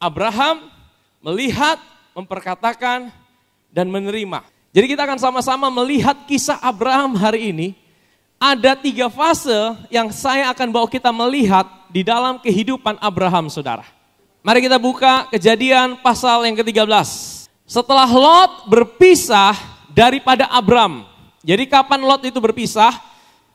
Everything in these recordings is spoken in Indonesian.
Abraham melihat, memperkatakan, dan menerima. Jadi kita akan sama-sama melihat kisah Abraham hari ini. Ada 3 fase yang saya akan bawa kita melihat di dalam kehidupan Abraham, saudara. Mari kita buka Kejadian pasal yang ke-13. Setelah Lot berpisah daripada Abram. Jadi kapan Lot itu berpisah?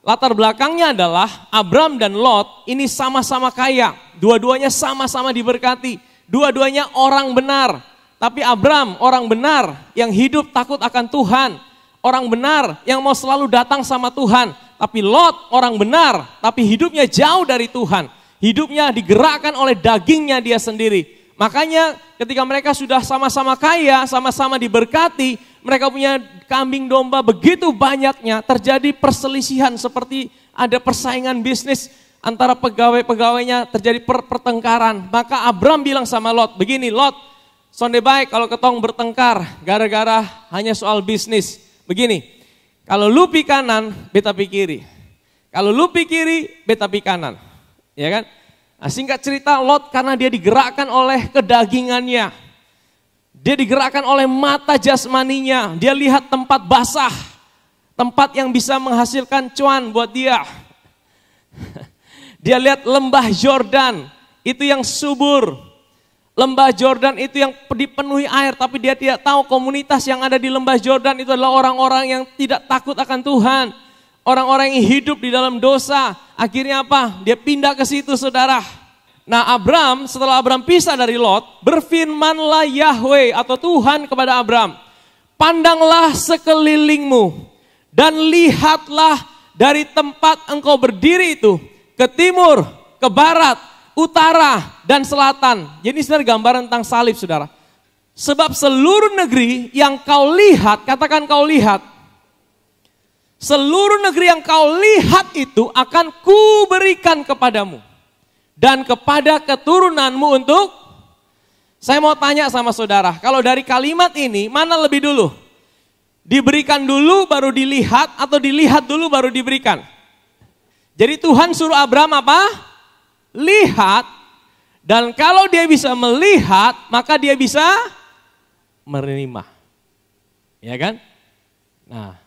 Latar belakangnya adalah Abram dan Lot ini sama-sama kaya. Dua-duanya sama-sama diberkati. Dua-duanya orang benar. Tapi Abram orang benar yang hidup takut akan Tuhan. Orang benar yang mau selalu datang sama Tuhan. Tapi Lot orang benar tapi hidupnya jauh dari Tuhan. Hidupnya digerakkan oleh dagingnya dia sendiri. Makanya ketika mereka sudah sama-sama kaya, sama-sama diberkati, mereka punya kambing domba begitu banyaknya, terjadi perselisihan seperti ada persaingan bisnis antara pegawai-pegawainya, terjadi pertengkaran. Maka Abram bilang sama Lot, begini Lot, sonde baik kalau ketong bertengkar gara-gara hanya soal bisnis. Begini, kalau lu pi kanan, beta pi kiri. Kalau lu pi kiri, beta pi kanan. Ya kan? Nah, singkat cerita Lot karena dia digerakkan oleh kedagingannya. Dia digerakkan oleh mata jasmaninya. Dia lihat tempat basah. Tempat yang bisa menghasilkan cuan buat dia. Dia lihat lembah Yordan. Itu yang subur. Lembah Yordan itu yang dipenuhi air. Tapi dia tidak tahu komunitas yang ada di lembah Yordan itu adalah orang-orang yang tidak takut akan Tuhan. Orang-orang yang hidup di dalam dosa. Akhirnya apa? Dia pindah ke situ, saudara. Nah, Abram, setelah Abram pisah dari Lot, berfirmanlah Yahweh atau Tuhan kepada Abram, pandanglah sekelilingmu dan lihatlah dari tempat engkau berdiri itu ke timur, ke barat, utara, dan selatan. Jadi sebenarnya gambaran tentang salib, saudara. Sebab seluruh negeri yang kau lihat, katakan kau lihat, seluruh negeri yang kau lihat itu akan kuberikan kepadamu. Dan kepada keturunanmu untuk, saya mau tanya sama saudara, kalau dari kalimat ini mana lebih dulu? Diberikan dulu baru dilihat atau dilihat dulu baru diberikan? Jadi Tuhan suruh Abram apa? Lihat. Dan kalau dia bisa melihat, maka dia bisa menerima. Ya kan? Nah,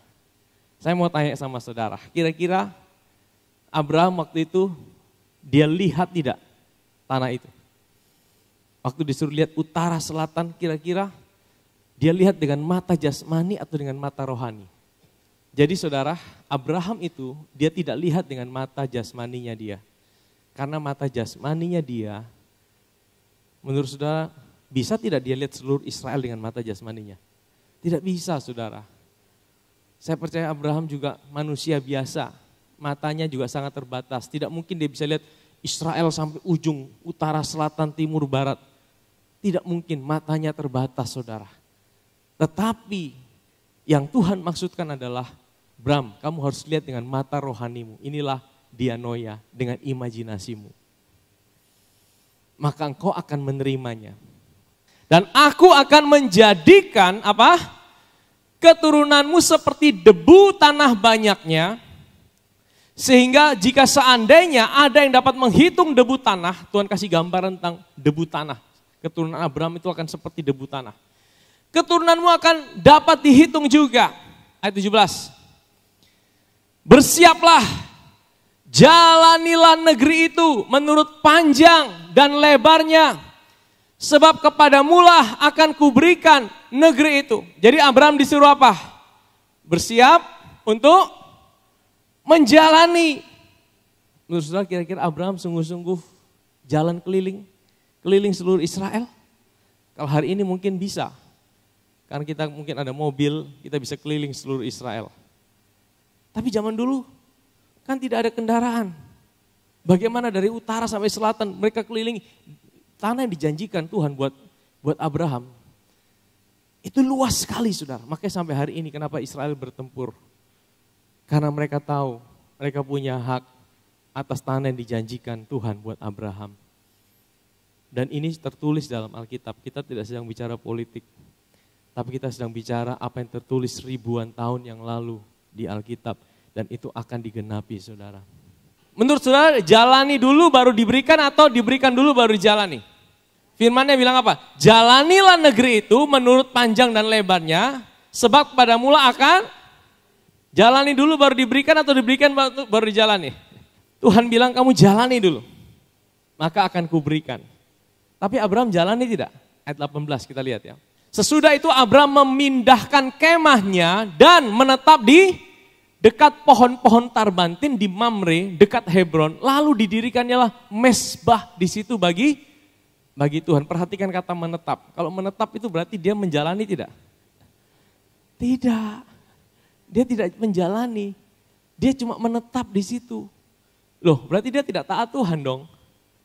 saya mau tanya sama saudara, kira-kira Abraham waktu itu dia lihat tidak tanah itu? Waktu disuruh lihat utara selatan, kira-kira dia lihat dengan mata jasmani atau dengan mata rohani? Jadi saudara, Abraham itu dia tidak lihat dengan mata jasmaninya dia. Karena mata jasmaninya dia, menurut saudara, bisa tidak dia lihat seluruh Israel dengan mata jasmaninya? Tidak bisa, saudara. Saya percaya Abraham juga manusia biasa, matanya juga sangat terbatas. Tidak mungkin dia bisa lihat Israel sampai ujung, utara, selatan, timur, barat. Tidak mungkin, matanya terbatas, saudara. Tetapi yang Tuhan maksudkan adalah, Bram, kamu harus lihat dengan mata rohanimu. Inilah dianoia, dengan imajinasimu. Maka engkau akan menerimanya. Dan aku akan menjadikan apa? Keturunanmu seperti debu tanah banyaknya, sehingga jika seandainya ada yang dapat menghitung debu tanah, Tuhan kasih gambaran tentang debu tanah. Keturunan Abraham itu akan seperti debu tanah. Keturunanmu akan dapat dihitung juga. Ayat 17. Bersiaplah, jalanilah negeri itu menurut panjang dan lebarnya, sebab kepadamulah akan kuberikan negeri itu. Jadi Abraham disuruh apa? Bersiap untuk menjalani. Menurut saudara kira-kira Abraham sungguh-sungguh jalan keliling seluruh Israel? Kalau hari ini mungkin bisa. Karena kita mungkin ada mobil, kita bisa keliling seluruh Israel. Tapi zaman dulu kan tidak ada kendaraan. Bagaimana dari utara sampai selatan mereka keliling tanah yang dijanjikan Tuhan buat Abraham. Itu luas sekali, saudara. Makanya sampai hari ini kenapa Israel bertempur. Karena mereka tahu mereka punya hak atas tanah yang dijanjikan Tuhan buat Abraham. Dan ini tertulis dalam Alkitab. Kita tidak sedang bicara politik. Tapi kita sedang bicara apa yang tertulis ribuan tahun yang lalu di Alkitab. Dan itu akan digenapi, saudara. Menurut saudara, jalani dulu baru diberikan atau diberikan dulu baru dijalani? Firman-Nya bilang apa? Jalanilah negeri itu menurut panjang dan lebarnya, sebab pada mula akan jalani dulu baru diberikan atau diberikan baru dijalani. Tuhan bilang kamu jalani dulu, maka akan kuberikan. Tapi Abraham jalani tidak? Ayat 18 kita lihat ya. Sesudah itu Abraham memindahkan kemahnya dan menetap di dekat pohon-pohon tarbantin di Mamre, dekat Hebron. Lalu didirikannya lah mesbah di situ bagi Tuhan. Perhatikan kata menetap. Kalau menetap itu berarti dia menjalani tidak? Tidak. Dia tidak menjalani. Dia cuma menetap di situ. Loh, berarti dia tidak taat Tuhan dong.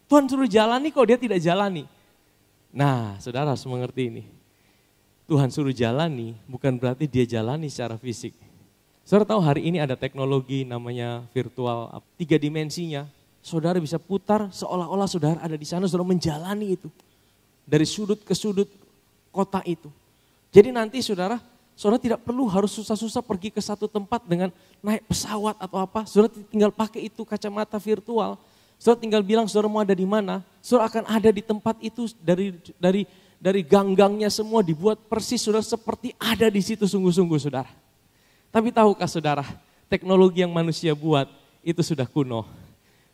Tuhan suruh jalani kok dia tidak jalani. Nah, saudara harus mengerti ini. Tuhan suruh jalani bukan berarti dia jalani secara fisik. Saudara tahu hari ini ada teknologi namanya virtual, 3 dimensinya. Saudara bisa putar seolah-olah saudara ada di sana, saudara menjalani itu. Dari sudut ke sudut kota itu. Jadi nanti saudara tidak perlu harus susah-susah pergi ke satu tempat dengan naik pesawat atau apa. Saudara tinggal pakai itu kacamata virtual. Saudara tinggal bilang saudara mau ada di mana. Saudara akan ada di tempat itu dari gang-gangnya semua dibuat persis saudara seperti ada di situ sungguh-sungguh saudara. Tapi tahukah saudara, teknologi yang manusia buat itu sudah kuno.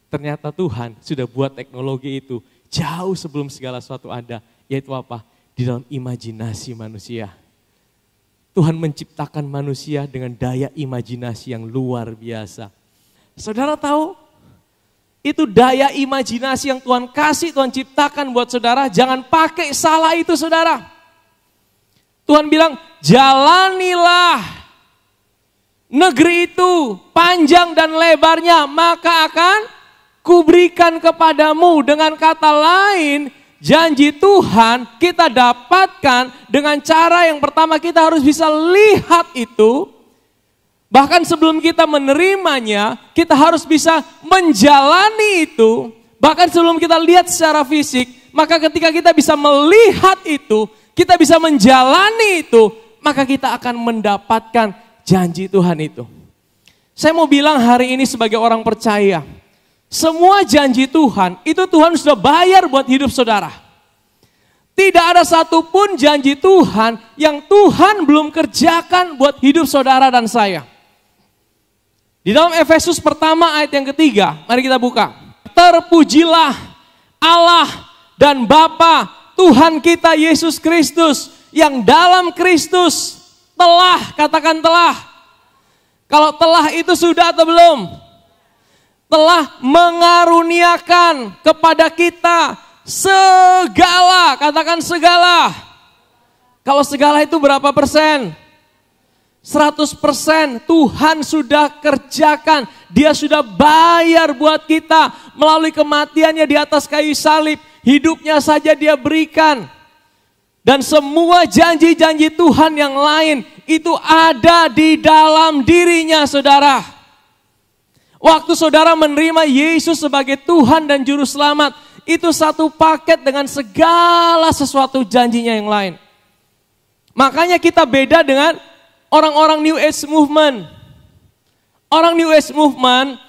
Ternyata Tuhan sudah buat teknologi itu jauh sebelum segala sesuatu ada. Yaitu apa? Di dalam imajinasi manusia. Tuhan menciptakan manusia dengan daya imajinasi yang luar biasa. Saudara tahu, itu daya imajinasi yang Tuhan kasih, Tuhan ciptakan buat saudara. Jangan pakai salah itu saudara. Tuhan bilang, jalanilah negeri itu panjang dan lebarnya, maka akan kuberikan kepadamu. Dengan kata lain, janji Tuhan kita dapatkan dengan cara yang pertama kita harus bisa lihat itu. Bahkan sebelum kita menerimanya, kita harus bisa menjalani itu. Bahkan sebelum kita lihat secara fisik, maka ketika kita bisa melihat itu, kita bisa menjalani itu, maka kita akan mendapatkan janji Tuhan itu. Saya mau bilang hari ini sebagai orang percaya, semua janji Tuhan, itu Tuhan sudah bayar buat hidup saudara. Tidak ada satupun janji Tuhan yang Tuhan belum kerjakan buat hidup saudara dan saya. Di dalam Efesus pertama ayat yang ketiga, mari kita buka. Terpujilah Allah dan Bapa Tuhan kita Yesus Kristus, yang dalam Kristus telah, katakan telah. Kalau telah itu sudah atau belum? Telah mengaruniakan kepada kita segala, katakan segala. Kalau segala itu berapa persen? 100% Tuhan sudah kerjakan. Dia sudah bayar buat kita melalui kematiannya di atas kayu salib. Hidupnya saja dia berikan. Dan semua janji-janji Tuhan yang lain itu ada di dalam dirinya saudara. Waktu saudara menerima Yesus sebagai Tuhan dan Juru Selamat, itu satu paket dengan segala sesuatu janjinya yang lain. Makanya kita beda dengan orang-orang New Age Movement. Orang New Age Movement,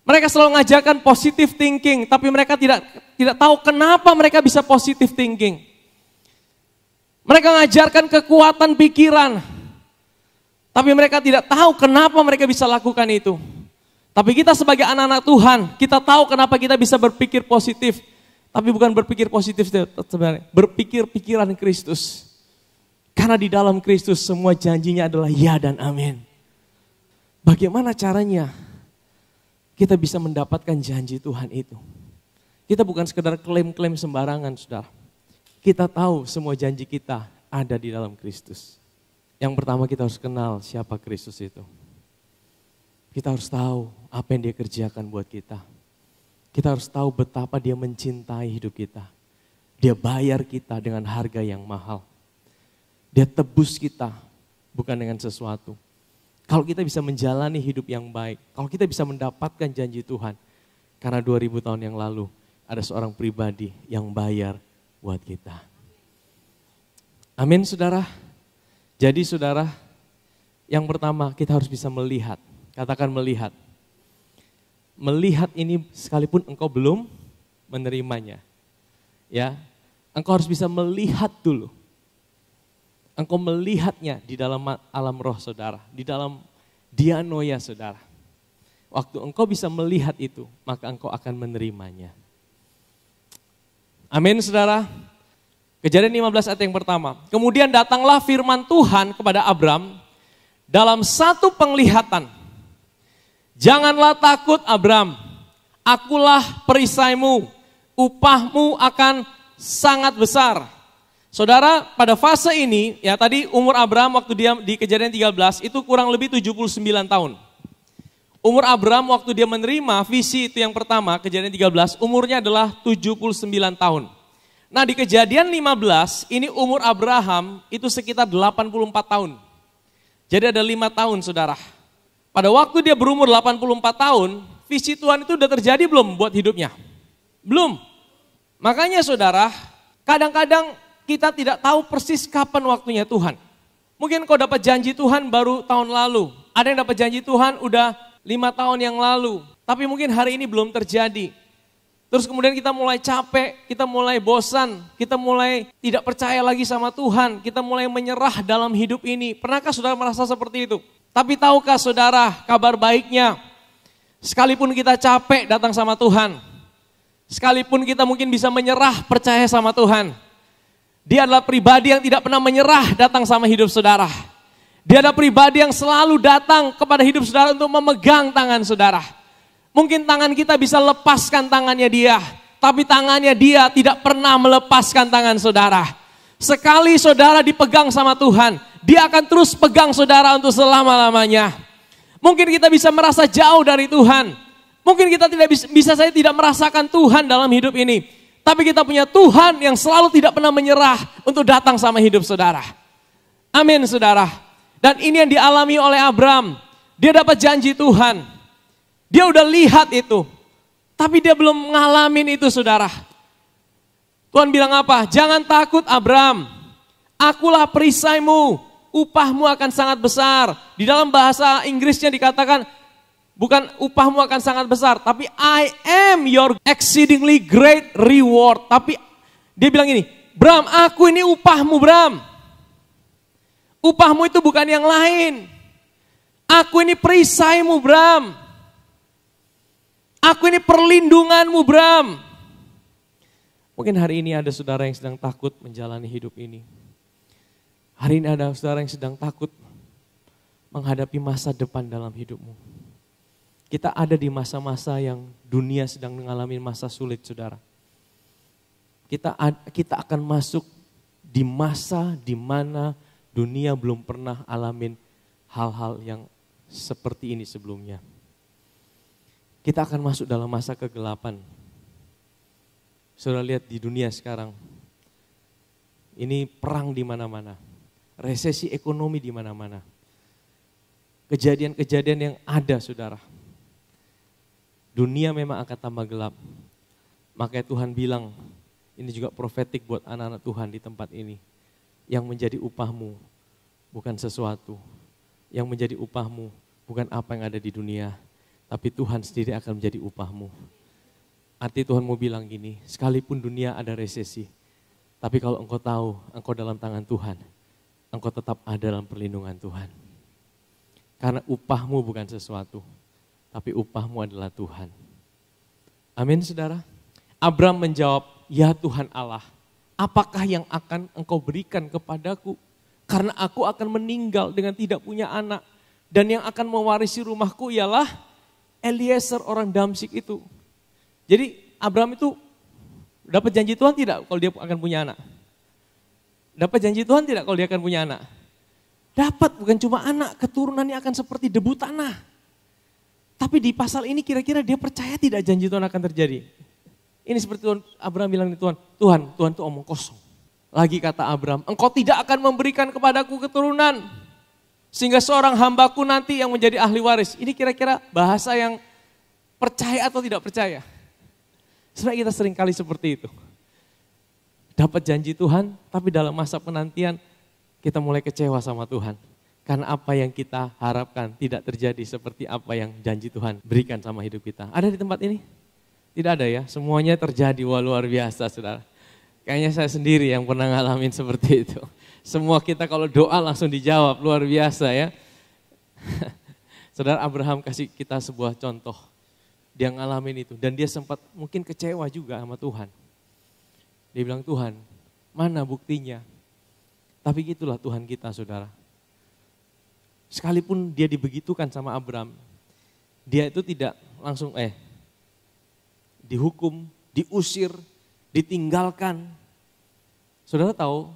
mereka selalu ngajarkan positive thinking, tapi mereka tidak tahu kenapa mereka bisa positive thinking. Mereka ngajarkan kekuatan pikiran, tapi mereka tidak tahu kenapa mereka bisa lakukan itu. Tapi kita sebagai anak-anak Tuhan, kita tahu kenapa kita bisa berpikir positif. Tapi bukan berpikir positif sebenarnya, berpikir pikiran Kristus. Karena di dalam Kristus semua janjinya adalah ya dan amin. Bagaimana caranya kita bisa mendapatkan janji Tuhan itu? Kita bukan sekedar klaim-klaim sembarangan, saudara. Kita tahu semua janji kita ada di dalam Kristus. Yang pertama kita harus kenal siapa Kristus itu. Kita harus tahu apa yang dia kerjakan buat kita. Kita harus tahu betapa dia mencintai hidup kita. Dia bayar kita dengan harga yang mahal. Dia tebus kita bukan dengan sesuatu. Kalau kita bisa menjalani hidup yang baik, kalau kita bisa mendapatkan janji Tuhan, karena 2000 tahun yang lalu ada seorang pribadi yang bayar buat kita. Amin saudara. Jadi saudara, yang pertama kita harus bisa melihat, katakan melihat. Melihat ini sekalipun engkau belum menerimanya. Ya. Engkau harus bisa melihat dulu. Engkau melihatnya di dalam alam roh saudara, di dalam dianoia saudara. Waktu engkau bisa melihat itu, maka engkau akan menerimanya. Amin saudara. Kejadian 15 ayat yang pertama. Kemudian datanglah firman Tuhan kepada Abram dalam satu penglihatan. Janganlah takut Abram, akulah perisaimu, upahmu akan sangat besar. Saudara, pada fase ini, ya tadi umur Abram waktu dia di Kejadian 13 itu kurang lebih 79 tahun. Umur Abram waktu dia menerima visi itu yang pertama, Kejadian 13, umurnya adalah 79 tahun. Nah di Kejadian 15, ini umur Abraham itu sekitar 84 tahun. Jadi ada 5 tahun saudara. Pada waktu dia berumur 84 tahun, visi Tuhan itu udah terjadi belum buat hidupnya? Belum. Makanya saudara, kadang-kadang kita tidak tahu persis kapan waktunya Tuhan. Mungkin kau dapat janji Tuhan baru tahun lalu. Ada yang dapat janji Tuhan udah 5 tahun yang lalu, tapi mungkin hari ini belum terjadi. Terus kemudian kita mulai capek, kita mulai bosan, kita mulai tidak percaya lagi sama Tuhan, kita mulai menyerah dalam hidup ini. Pernahkah saudara merasa seperti itu? Tapi tahukah saudara kabar baiknya, sekalipun kita capek datang sama Tuhan, sekalipun kita mungkin bisa menyerah percaya sama Tuhan, Dia adalah pribadi yang tidak pernah menyerah datang sama hidup saudara. Dia adalah pribadi yang selalu datang kepada hidup saudara untuk memegang tangan saudara. Mungkin tangan kita bisa lepaskan tangannya dia, tapi tangannya dia tidak pernah melepaskan tangan saudara. Sekali saudara dipegang sama Tuhan, dia akan terus pegang saudara untuk selama-lamanya. Mungkin kita bisa merasa jauh dari Tuhan. Mungkin kita bisa saya tidak merasakan Tuhan dalam hidup ini. Tapi kita punya Tuhan yang selalu tidak pernah menyerah untuk datang sama hidup saudara. Amin saudara. Dan ini yang dialami oleh Abram. Dia dapat janji Tuhan. Dia udah lihat itu. Tapi dia belum ngalamin itu saudara. Tuhan bilang apa? Jangan takut Abram. Akulah perisaimu. Upahmu akan sangat besar. Di dalam bahasa Inggrisnya dikatakan, bukan upahmu akan sangat besar. Tapi I am your exceedingly great reward. Tapi dia bilang ini, Bram, aku ini upahmu Bram. Upahmu itu bukan yang lain. Aku ini perisaimu Bram. Aku ini perlindunganmu Bram. Mungkin hari ini ada saudara yang sedang takut menjalani hidup ini. Hari ini ada saudara yang sedang takut menghadapi masa depan dalam hidupmu. Kita ada di masa-masa yang dunia sedang mengalami masa sulit saudara. Kita akan masuk di masa di mana dunia belum pernah alamin hal-hal yang seperti ini sebelumnya. Kita akan masuk dalam masa kegelapan. Saudara lihat di dunia sekarang, ini perang di mana-mana, resesi ekonomi di mana-mana. Kejadian-kejadian yang ada saudara. Dunia memang akan tambah gelap. Makanya Tuhan bilang, ini juga profetik buat anak-anak Tuhan di tempat ini. Yang menjadi upahmu bukan sesuatu. Yang menjadi upahmu bukan apa yang ada di dunia. Tapi Tuhan sendiri akan menjadi upahmu. Arti Tuhan mau bilang gini, sekalipun dunia ada resesi. Tapi kalau engkau tahu, engkau dalam tangan Tuhan. Engkau tetap ada dalam perlindungan Tuhan. Karena upahmu bukan sesuatu. Tapi upahmu adalah Tuhan. Amin saudara. Abram menjawab, ya Tuhan Allah. Apakah yang akan engkau berikan kepadaku? Karena aku akan meninggal dengan tidak punya anak. Dan yang akan mewarisi rumahku ialah Eliezer orang Damsyik itu. Jadi Abram itu dapat janji Tuhan tidak kalau dia akan punya anak? Dapat janji Tuhan tidak kalau dia akan punya anak? Dapat, bukan cuma anak, keturunannya akan seperti debu tanah. Tapi di pasal ini kira-kira dia percaya tidak janji Tuhan akan terjadi? Ini seperti Tuhan, Abram bilang di Tuhan, Tuhan itu omong kosong. Lagi kata Abram, engkau tidak akan memberikan kepadaku keturunan. Sehingga seorang hambaku nanti yang menjadi ahli waris. Ini kira-kira bahasa yang percaya atau tidak percaya? Sebenarnya kita sering kali seperti itu. Dapat janji Tuhan, tapi dalam masa penantian kita mulai kecewa sama Tuhan. Karena apa yang kita harapkan tidak terjadi seperti apa yang janji Tuhan berikan sama hidup kita. Ada di tempat ini? Tidak ada ya, semuanya terjadi, wah luar biasa saudara. Kayaknya saya sendiri yang pernah ngalamin seperti itu. Semua kita kalau doa langsung dijawab, luar biasa ya. Saudara, Abraham kasih kita sebuah contoh. Dia ngalamin itu dan dia sempat mungkin kecewa juga sama Tuhan. Dia bilang, Tuhan, mana buktinya? Tapi gitulah Tuhan kita, saudara. Sekalipun dia dibegitukan sama Abraham, dia itu tidak langsung dihukum, diusir, ditinggalkan. Saudara tahu,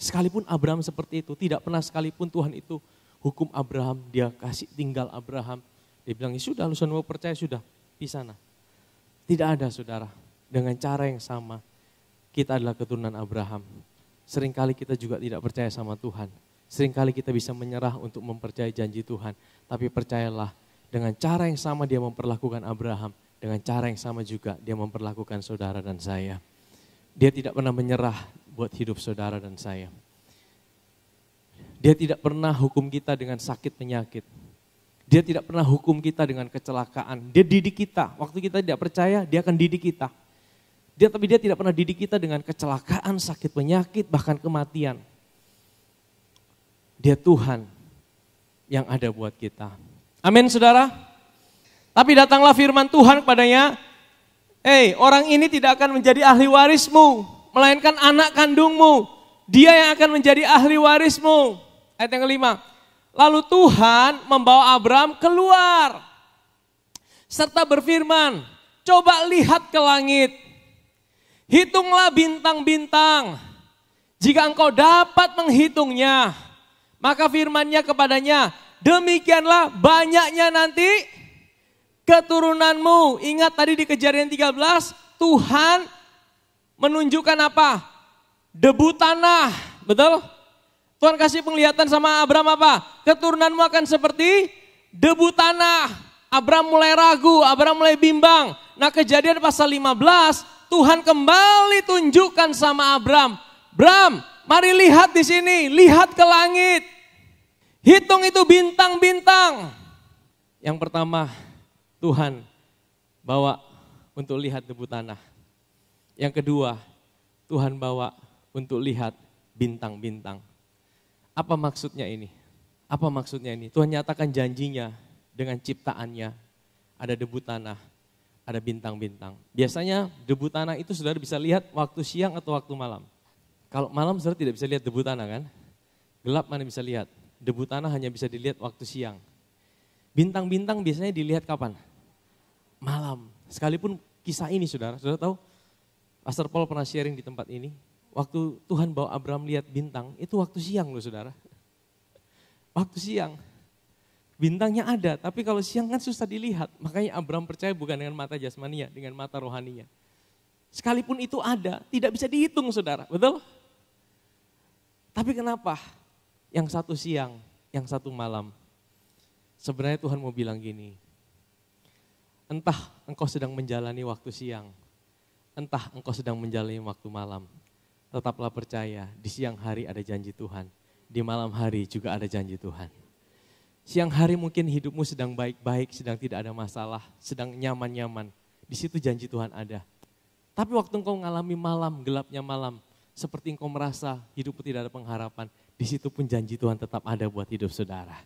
sekalipun Abraham seperti itu, tidak pernah sekalipun Tuhan itu hukum Abraham, dia kasih tinggal Abraham. Dia bilang, ya sudah, lu semua percaya, sudah, di sana. Tidak ada, saudara. Dengan cara yang sama, kita adalah keturunan Abraham. Seringkali kita juga tidak percaya sama Tuhan. Seringkali kita bisa menyerah untuk mempercayai janji Tuhan. Tapi percayalah, dengan cara yang sama dia memperlakukan Abraham. Dengan cara yang sama juga dia memperlakukan saudara dan saya. Dia tidak pernah menyerah buat hidup saudara dan saya. Dia tidak pernah hukum kita dengan sakit penyakit. Dia tidak pernah hukum kita dengan kecelakaan. Dia didik kita. Waktu kita tidak percaya, dia akan didik kita. Tapi dia tidak pernah didik kita dengan kecelakaan, sakit penyakit, bahkan kematian. Dia Tuhan yang ada buat kita. Amin, saudara. Tapi datanglah firman Tuhan kepadanya, orang ini tidak akan menjadi ahli warismu, melainkan anak kandungmu. Dia yang akan menjadi ahli warismu. Ayat yang kelima. Lalu Tuhan membawa Abraham keluar, serta berfirman, coba lihat ke langit, hitunglah bintang-bintang, jika engkau dapat menghitungnya, maka firman-Nya kepadanya, demikianlah banyaknya nanti keturunanmu. Ingat tadi di Kejadian 13, Tuhan menunjukkan apa? Debu tanah, betul? Tuhan kasih penglihatan sama Abraham apa? Keturunanmu akan seperti debu tanah. Abraham mulai ragu, Abraham mulai bimbang. Nah, Kejadian pasal 15, Tuhan kembali tunjukkan sama Abraham. Abraham, mari lihat di sini, lihat ke langit. Hitung itu bintang-bintang. Yang pertama, Tuhan bawa untuk lihat debu tanah. Yang kedua, Tuhan bawa untuk lihat bintang-bintang. Apa maksudnya ini? Apa maksudnya ini? Tuhan nyatakan janjinya dengan ciptaannya. Ada debu tanah, ada bintang-bintang. Biasanya debu tanah itu saudara bisa lihat waktu siang atau waktu malam. Kalau malam saudara tidak bisa lihat debu tanah kan? Gelap mana bisa lihat? Debu tanah hanya bisa dilihat waktu siang. Bintang-bintang biasanya dilihat kapan? Malam. Sekalipun kisah ini saudara tahu? Pastor Paul pernah sharing di tempat ini. Waktu Tuhan bawa Abraham lihat bintang, itu waktu siang loh saudara. Waktu siang. Bintangnya ada, tapi kalau siang kan susah dilihat. Makanya Abraham percaya bukan dengan mata jasmaninya, dengan mata rohaninya. Sekalipun itu ada, tidak bisa dihitung saudara, betul? Tapi kenapa? Yang satu siang, yang satu malam. Sebenarnya Tuhan mau bilang gini, entah engkau sedang menjalani waktu siang, entah engkau sedang menjalani waktu malam. Tetaplah percaya, di siang hari ada janji Tuhan, di malam hari juga ada janji Tuhan. Siang hari mungkin hidupmu sedang baik-baik, sedang tidak ada masalah, sedang nyaman-nyaman. Di situ janji Tuhan ada. Tapi waktu engkau mengalami malam, gelapnya malam, seperti engkau merasa hidupmu tidak ada pengharapan, di situ pun janji Tuhan tetap ada buat hidup saudara.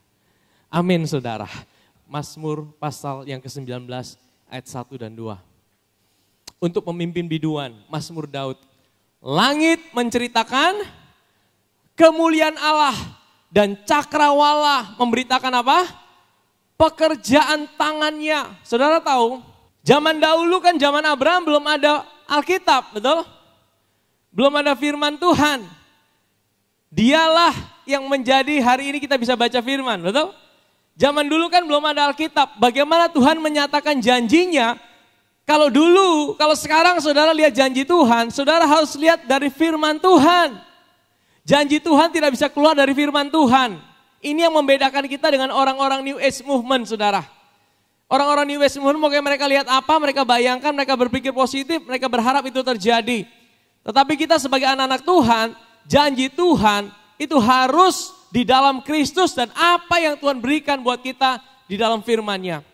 Amin saudara. Mazmur pasal yang ke-19 ayat 1 dan 2. Untuk pemimpin biduan, Mazmur Daud. Langit menceritakan kemuliaan Allah dan cakrawala memberitakan apa? Pekerjaan tangannya. Saudara tahu, zaman dahulu kan zaman Abraham belum ada Alkitab, betul? Belum ada firman Tuhan. Dialah yang menjadi hari ini kita bisa baca firman, betul? Zaman dulu kan belum ada Alkitab. Bagaimana Tuhan menyatakan janjinya? Kalau dulu, kalau sekarang saudara lihat janji Tuhan, saudara harus lihat dari firman Tuhan. Janji Tuhan tidak bisa keluar dari firman Tuhan. Ini yang membedakan kita dengan orang-orang New Age Movement, saudara. Orang-orang New Age Movement, mungkin mereka lihat apa, mereka bayangkan, mereka berpikir positif, mereka berharap itu terjadi. Tetapi kita sebagai anak-anak Tuhan, janji Tuhan itu harus di dalam Kristus dan apa yang Tuhan berikan buat kita di dalam firman-Nya.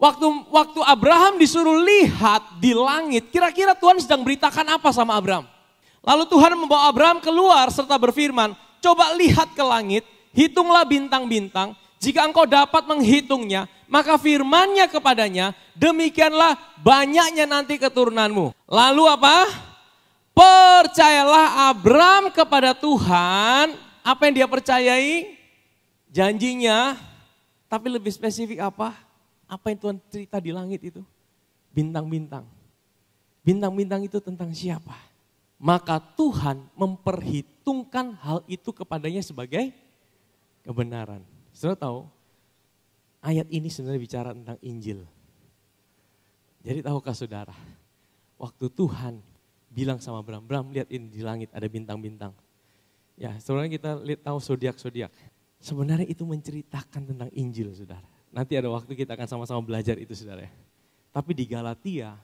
Waktu Abraham disuruh lihat di langit, kira-kira Tuhan sedang beritakan apa sama Abraham? Lalu Tuhan membawa Abraham keluar serta berfirman, coba lihat ke langit, hitunglah bintang-bintang, jika engkau dapat menghitungnya, maka firman-Nya kepadanya, demikianlah banyaknya nanti keturunanmu. Lalu apa? Percayalah Abraham kepada Tuhan, apa yang dia percayai? Janjinya, tapi lebih spesifik apa? Apa yang Tuhan cerita di langit itu? Bintang-bintang. Bintang-bintang itu tentang siapa? Maka Tuhan memperhitungkan hal itu kepadanya sebagai kebenaran. Saudara tahu, ayat ini sebenarnya bicara tentang Injil. Jadi tahukah saudara, waktu Tuhan bilang sama Abraham, Abraham lihat ini di langit ada bintang-bintang. Ya sebenarnya kita lihat tahu zodiak-zodiak. Sebenarnya itu menceritakan tentang Injil saudara. Nanti ada waktu kita akan sama-sama belajar itu saudara. Tapi di Galatia,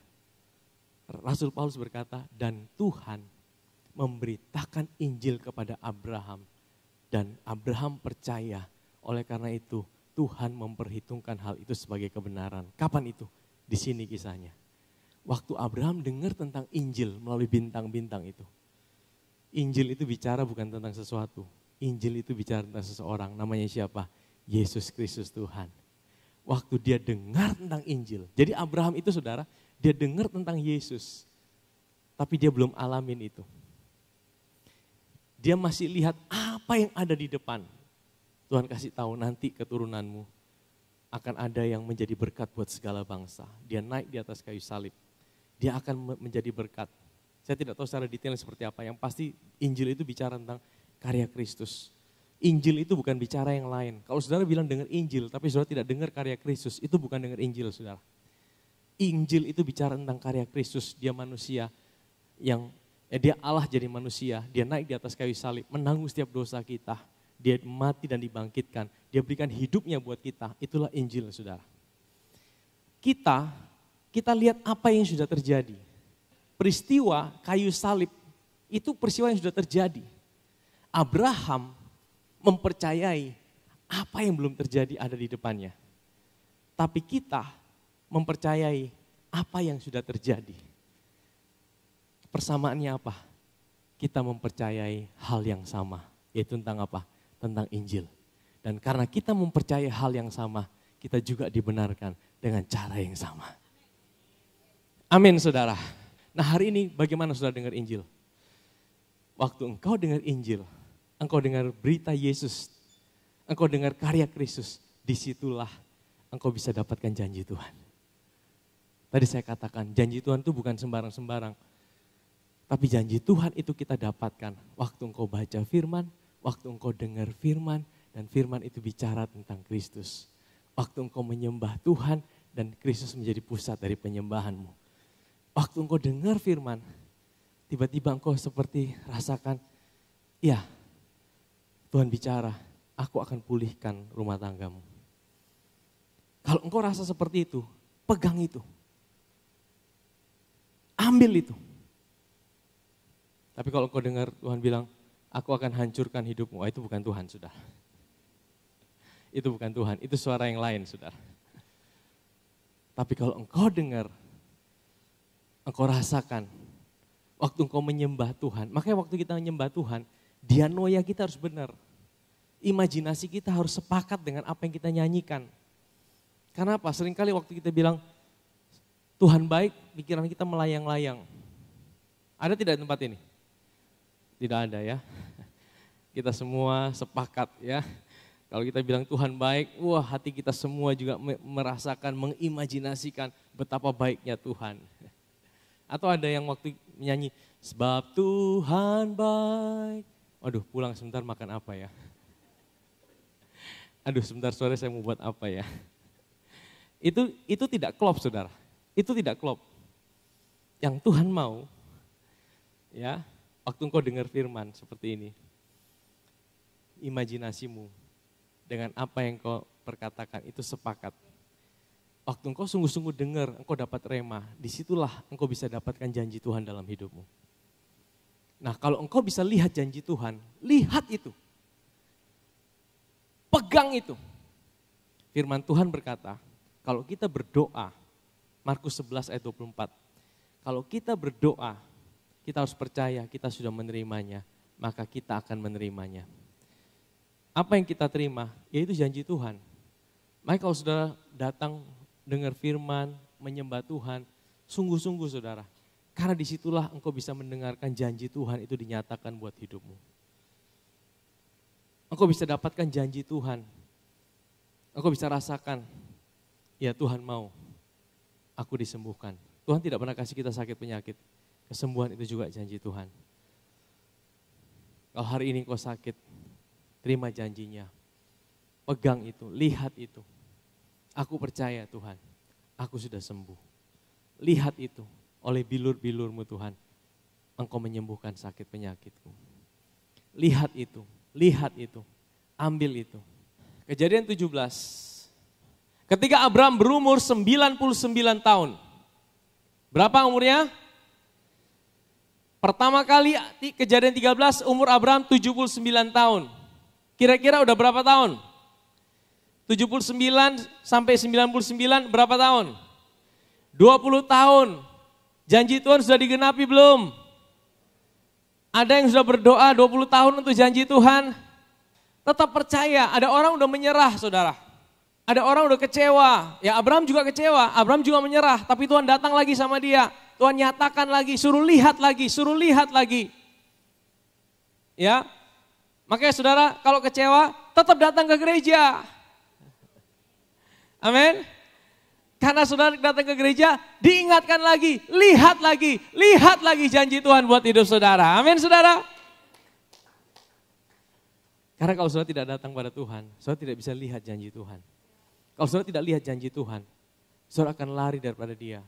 Rasul Paulus berkata, dan Tuhan memberitakan Injil kepada Abraham. Dan Abraham percaya, oleh karena itu Tuhan memperhitungkan hal itu sebagai kebenaran. Kapan itu? Di sini kisahnya. Waktu Abraham dengar tentang Injil melalui bintang-bintang itu. Injil itu bicara bukan tentang sesuatu. Injil itu bicara tentang seseorang, namanya siapa? Yesus Kristus Tuhan. Waktu dia dengar tentang Injil. Jadi Abraham itu saudara, dia dengar tentang Yesus. Tapi dia belum alamin itu. Dia masih lihat apa yang ada di depan. Tuhan kasih tahu nanti keturunanmu akan ada yang menjadi berkat buat segala bangsa. Dia naik di atas kayu salib. Dia akan menjadi berkat. Saya tidak tahu secara detail seperti apa. Yang pasti Injil itu bicara tentang karya Kristus. Injil itu bukan bicara yang lain. Kalau saudara bilang dengar Injil, tapi saudara tidak dengar karya Kristus, itu bukan dengar Injil saudara. Injil itu bicara tentang karya Kristus, dia manusia yang, dia Allah jadi manusia, dia naik di atas kayu salib, menanggung setiap dosa kita. Dia mati dan dibangkitkan, dia berikan hidupnya buat kita, itulah Injil saudara. Kita lihat apa yang sudah terjadi. Peristiwa kayu salib, itu peristiwa yang sudah terjadi. Abraham mempercayai apa yang belum terjadi ada di depannya. Tapi kita mempercayai apa yang sudah terjadi. Persamaannya apa? Kita mempercayai hal yang sama, yaitu tentang apa? Tentang Injil. Dan karena kita mempercayai hal yang sama, kita juga dibenarkan dengan cara yang sama. Amin saudara. Nah hari ini bagaimana saudara dengar Injil? Waktu engkau dengar Injil, engkau dengar berita Yesus, engkau dengar karya Kristus, disitulah engkau bisa dapatkan janji Tuhan. Tadi saya katakan janji Tuhan itu bukan sembarang-sembarang. Tapi janji Tuhan itu kita dapatkan waktu engkau baca firman, waktu engkau dengar firman, dan firman itu bicara tentang Kristus. Waktu engkau menyembah Tuhan dan Kristus menjadi pusat dari penyembahanmu. Waktu engkau dengar firman, tiba-tiba engkau seperti rasakan, ya Tuhan bicara, aku akan pulihkan rumah tanggamu. Kalau engkau rasa seperti itu, pegang itu. Ambil itu. Tapi kalau engkau dengar Tuhan bilang, aku akan hancurkan hidupmu, itu bukan Tuhan sudah. Itu bukan Tuhan, itu suara yang lain saudara. Tapi kalau engkau dengar, engkau rasakan, waktu engkau menyembah Tuhan, makanya waktu kita menyembah Tuhan, dianoia kita harus benar. Imajinasi kita harus sepakat dengan apa yang kita nyanyikan. Karena apa? Seringkali waktu kita bilang, Tuhan baik, pikiran kita melayang-layang. Ada tidak di tempat ini? Tidak ada ya. Kita semua sepakat ya. Kalau kita bilang Tuhan baik, wah hati kita semua juga merasakan, mengimajinasikan betapa baiknya Tuhan. Atau ada yang waktu menyanyi, sebab Tuhan baik. Waduh pulang sebentar makan apa ya? Aduh sebentar sore saya mau buat apa ya? Itu tidak klop saudara, itu tidak klop. Yang Tuhan mau, ya waktu engkau dengar firman seperti ini, imajinasimu dengan apa yang kau perkatakan itu sepakat. Waktu engkau sungguh-sungguh dengar, engkau dapat rema, disitulah engkau bisa dapatkan janji Tuhan dalam hidupmu. Nah kalau engkau bisa lihat janji Tuhan, lihat itu. Pegang itu. Firman Tuhan berkata, kalau kita berdoa, Markus 11 ayat 24, kalau kita berdoa, kita harus percaya kita sudah menerimanya, maka kita akan menerimanya. Apa yang kita terima? Yaitu janji Tuhan. Maka kalau saudara datang dengar firman, menyembah Tuhan, sungguh-sungguh saudara. Karena disitulah engkau bisa mendengarkan janji Tuhan itu dinyatakan buat hidupmu. Engkau bisa dapatkan janji Tuhan. Engkau bisa rasakan, ya Tuhan mau aku disembuhkan. Tuhan tidak pernah kasih kita sakit penyakit. Kesembuhan itu juga janji Tuhan. Kalau hari ini engkau sakit, terima janjinya. Pegang itu, lihat itu. Aku percaya Tuhan, aku sudah sembuh. Lihat itu, oleh bilur-bilurmu Tuhan, engkau menyembuhkan sakit penyakitku. Lihat itu, ambil itu. Kejadian 17, ketika Abraham berumur 99 tahun. Berapa umurnya? Pertama kali kejadian 13 umur Abraham 79 tahun. Kira-kira udah berapa tahun? 79 sampai 99 berapa tahun? 20 tahun. Janji Tuhan sudah digenapi belum? Ada yang sudah berdoa 20 tahun untuk janji Tuhan? Tetap percaya, ada orang udah menyerah saudara. Ada orang udah kecewa, ya Abraham juga kecewa, Abraham juga menyerah. Tapi Tuhan datang lagi sama dia, Tuhan nyatakan lagi, suruh lihat lagi. Ya, makanya saudara kalau kecewa tetap datang ke gereja. Amin. Karena saudara datang ke gereja, diingatkan lagi, lihat lagi janji Tuhan buat hidup saudara. Amin saudara. Karena kalau saudara tidak datang pada Tuhan, saudara tidak bisa lihat janji Tuhan. Kalau saudara tidak lihat janji Tuhan, saudara akan lari daripada dia.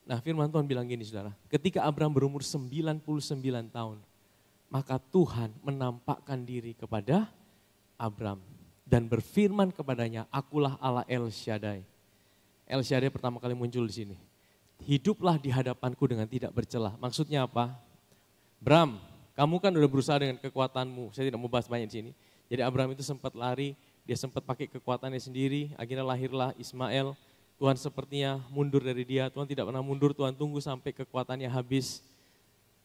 Nah firman Tuhan bilang gini saudara, ketika Abraham berumur 99 tahun, maka Tuhan menampakkan diri kepada Abraham dan berfirman kepadanya, akulah Allah El Shaddai. El Shaddai pertama kali muncul di sini. Hiduplah di hadapanku dengan tidak bercelah. Maksudnya apa? Abraham, kamu kan udah berusaha dengan kekuatanmu. Saya tidak mau bahas banyak di sini. Jadi Abraham itu sempat lari, dia sempat pakai kekuatannya sendiri, akhirnya lahirlah Ismail. Tuhan sepertinya mundur dari dia, Tuhan tidak pernah mundur, Tuhan tunggu sampai kekuatannya habis.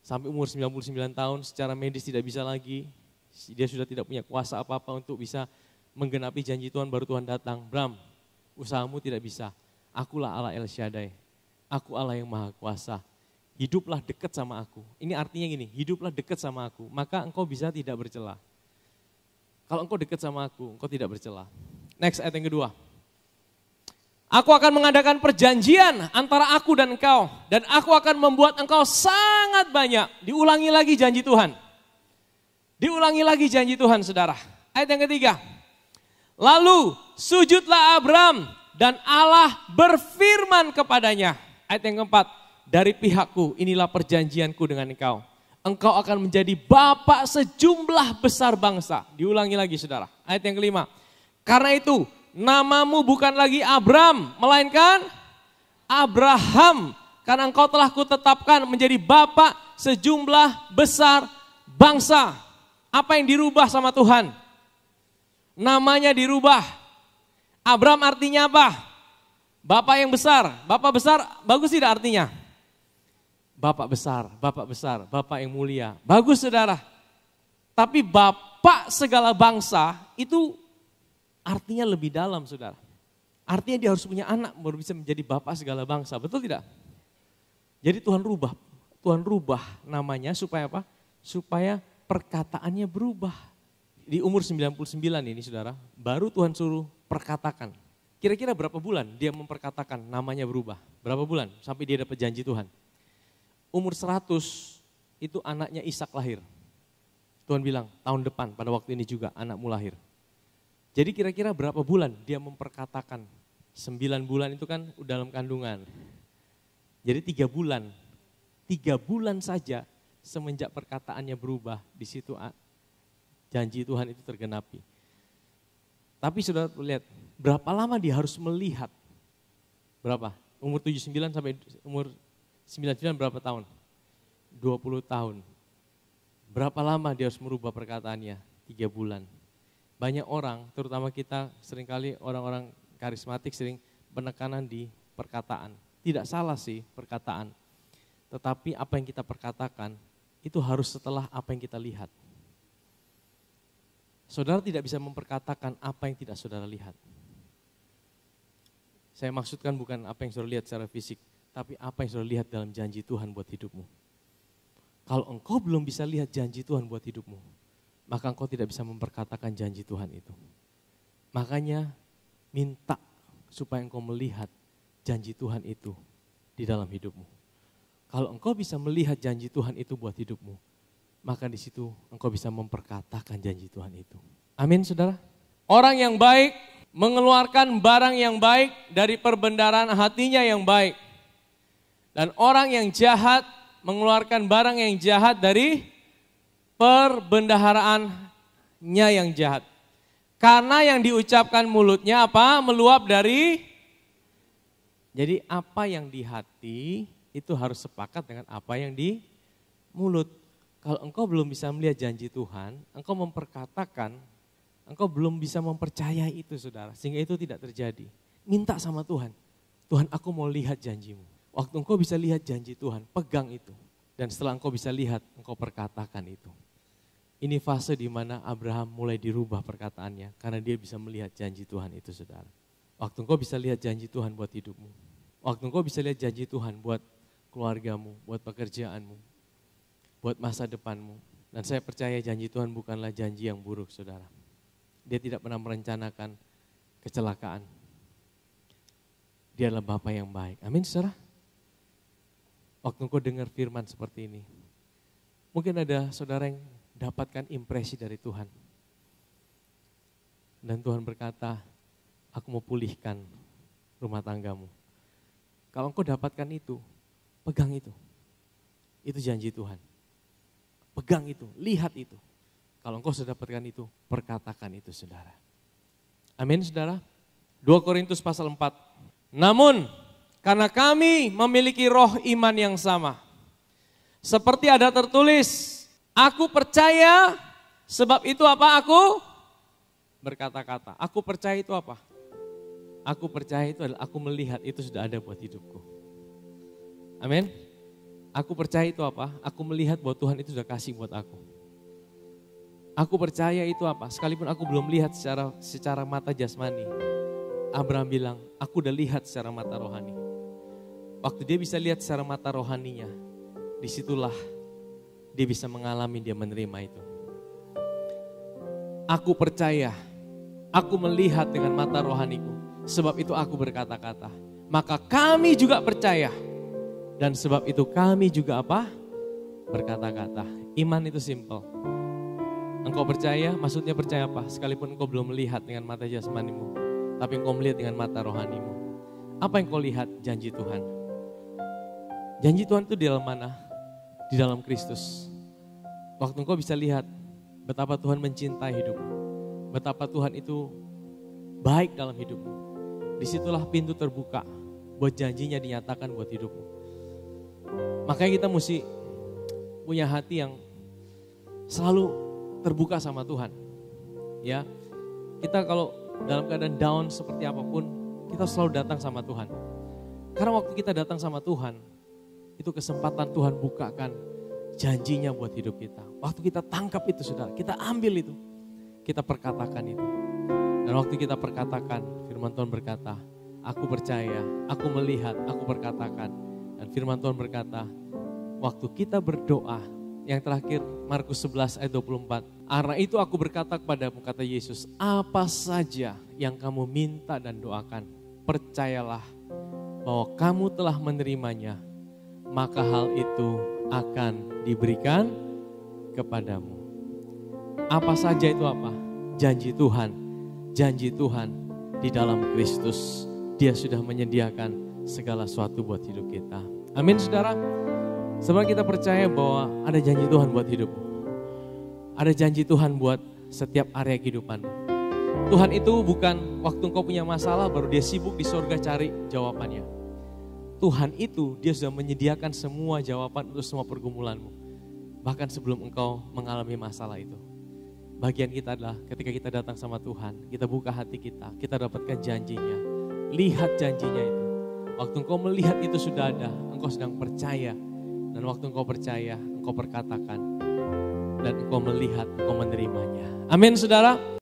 Sampai umur 99 tahun secara medis tidak bisa lagi, dia sudah tidak punya kuasa apa-apa untuk bisa menggenapi janji Tuhan, baru Tuhan datang. Abraham, usahamu tidak bisa, akulah Allah El Shaddai, aku Allah yang maha kuasa. Hiduplah dekat sama aku. Ini artinya gini, hiduplah dekat sama aku, maka engkau bisa tidak bercela. Kalau engkau dekat sama aku, engkau tidak bercela. Next ayat yang kedua. Aku akan mengadakan perjanjian antara aku dan engkau. Dan aku akan membuat engkau sangat banyak. Diulangi lagi janji Tuhan. Diulangi lagi janji Tuhan saudara. Ayat yang ketiga. Lalu sujudlah Abraham dan Allah berfirman kepadanya. Ayat yang keempat. Dari pihakku inilah perjanjianku dengan engkau. Engkau akan menjadi bapak sejumlah besar bangsa. Diulangi lagi saudara. Ayat yang kelima. Karena itu namamu bukan lagi Abram, melainkan Abraham. Karena engkau telah kutetapkan menjadi bapak sejumlah besar bangsa. Apa yang dirubah sama Tuhan? Namanya dirubah. Abram artinya apa? Bapak yang besar. Bapak besar bagus tidak artinya? Bapak besar, bapak yang mulia. Bagus saudara. Tapi bapak segala bangsa itu artinya lebih dalam saudara. Artinya dia harus punya anak baru bisa menjadi bapak segala bangsa. Betul tidak? Jadi Tuhan rubah namanya supaya apa? Supaya perkataannya berubah. Di umur 99 ini saudara, baru Tuhan suruh perkatakan. Kira-kira berapa bulan dia memperkatakan namanya berubah? Berapa bulan sampai dia dapat janji Tuhan? Umur 100 itu anaknya Ishak lahir. Tuhan bilang tahun depan pada waktu ini juga anakmu lahir. Jadi kira-kira berapa bulan dia memperkatakan? 9 bulan itu kan dalam kandungan. Jadi 3 bulan. 3 bulan saja semenjak perkataannya berubah, di situ janji Tuhan itu tergenapi. Tapi saudara lihat, berapa lama dia harus melihat? Berapa? Umur 79 sampai umur 99 berapa tahun? 20 tahun. Berapa lama dia harus merubah perkataannya? 3 bulan. Banyak orang, terutama kita seringkali orang-orang karismatik sering penekanan di perkataan. Tidak salah sih perkataan. Tetapi apa yang kita perkatakan itu harus setelah apa yang kita lihat. Saudara tidak bisa memperkatakan apa yang tidak saudara lihat. Saya maksudkan bukan apa yang saudara lihat secara fisik, tapi apa yang saudara lihat dalam janji Tuhan buat hidupmu. Kalau engkau belum bisa lihat janji Tuhan buat hidupmu, maka engkau tidak bisa memperkatakan janji Tuhan itu. Makanya minta supaya engkau melihat janji Tuhan itu di dalam hidupmu. Kalau engkau bisa melihat janji Tuhan itu buat hidupmu, maka di situ engkau bisa memperkatakan janji Tuhan itu. Amin, saudara. Orang yang baik mengeluarkan barang yang baik dari perbendaharaan hatinya yang baik. Dan orang yang jahat mengeluarkan barang yang jahat dari perbendaharaannya yang jahat. Karena yang diucapkan mulutnya apa? Meluap dari. Jadi apa yang di hati itu harus sepakat dengan apa yang di mulut. Kalau engkau belum bisa melihat janji Tuhan, engkau memperkatakan, engkau belum bisa mempercayai itu, saudara. Sehingga itu tidak terjadi. Minta sama Tuhan. Tuhan, aku mau lihat janjimu. Waktu engkau bisa lihat janji Tuhan, pegang itu. Dan setelah engkau bisa lihat, engkau perkatakan itu. Ini fase di mana Abraham mulai dirubah perkataannya. Karena dia bisa melihat janji Tuhan itu, saudara. Waktu engkau bisa lihat janji Tuhan buat hidupmu. Waktu engkau bisa lihat janji Tuhan buat keluargamu, buat pekerjaanmu, buat masa depanmu. Dan saya percaya janji Tuhan bukanlah janji yang buruk, saudara. Dia tidak pernah merencanakan kecelakaan. Dia adalah Bapa yang baik. Amin, saudara. Waktu engkau dengar firman seperti ini, mungkin ada saudara yang dapatkan impresi dari Tuhan. Dan Tuhan berkata, aku mau pulihkan rumah tanggamu. Kalau engkau dapatkan itu, pegang itu. Itu janji Tuhan. Pegang itu, lihat itu. Kalau engkau sudah dapatkan itu, perkatakan itu, saudara. Amin, saudara. 2 Korintus pasal 4. Namun, karena kami memiliki roh iman yang sama. Seperti ada tertulis, aku percaya, sebab itu apa? Aku berkata-kata. Aku percaya itu apa? Aku percaya itu adalah aku melihat itu sudah ada buat hidupku. Amin. Aku percaya itu apa? Aku melihat bahwa Tuhan itu sudah kasih buat aku. Aku percaya itu apa? Sekalipun aku belum lihat secara mata jasmani. Abraham bilang, aku udah lihat secara mata rohani. Waktu dia bisa lihat secara mata rohaninya, disitulah dia bisa mengalami, dia menerima itu. Aku percaya, aku melihat dengan mata rohaniku. Sebab itu aku berkata-kata. Maka kami juga percaya. Dan sebab itu kami juga apa? Berkata-kata. Iman itu simple. Engkau percaya, maksudnya percaya apa? Sekalipun engkau belum melihat dengan mata jasmanimu, tapi engkau melihat dengan mata rohanimu. Apa yang kau lihat? Janji Tuhan. Janji Tuhan itu di dalam mana? Di dalam Kristus. Waktu engkau bisa lihat betapa Tuhan mencintai hidupmu. Betapa Tuhan itu baik dalam hidupmu. Disitulah pintu terbuka buat janjinya dinyatakan buat hidupmu. Makanya kita mesti punya hati yang selalu terbuka sama Tuhan. Ya, kita kalau dalam keadaan down seperti apapun, kita selalu datang sama Tuhan. Karena waktu kita datang sama Tuhan, itu kesempatan Tuhan bukakan janjinya buat hidup kita. Waktu kita tangkap itu, saudara, kita ambil itu, kita perkatakan itu. Dan waktu kita perkatakan, firman Tuhan berkata, aku percaya, aku melihat, aku perkatakan. Dan firman Tuhan berkata, waktu kita berdoa, yang terakhir Markus 11 ayat 24. Karena itu aku berkata kepadamu, kata Yesus, apa saja yang kamu minta dan doakan, percayalah bahwa kamu telah menerimanya, maka hal itu akan diberikan kepadamu. Apa saja itu apa? Janji Tuhan. Janji Tuhan di dalam Kristus. Dia sudah menyediakan segala sesuatu buat hidup kita. Amin, saudara. Sebab kita percaya bahwa ada janji Tuhan buat hidupmu. Ada janji Tuhan buat setiap area kehidupanmu. Tuhan itu bukan waktu engkau punya masalah baru dia sibuk di surga cari jawabannya. Tuhan itu dia sudah menyediakan semua jawaban untuk semua pergumulanmu. Bahkan sebelum engkau mengalami masalah itu. Bagian kita adalah ketika kita datang sama Tuhan, kita buka hati kita dapatkan janjinya. Lihat janjinya itu. Waktu engkau melihat itu sudah ada, engkau sedang percaya Dan waktu engkau percaya, engkau perkatakan. Dan engkau melihat, engkau menerimanya. Amin saudara.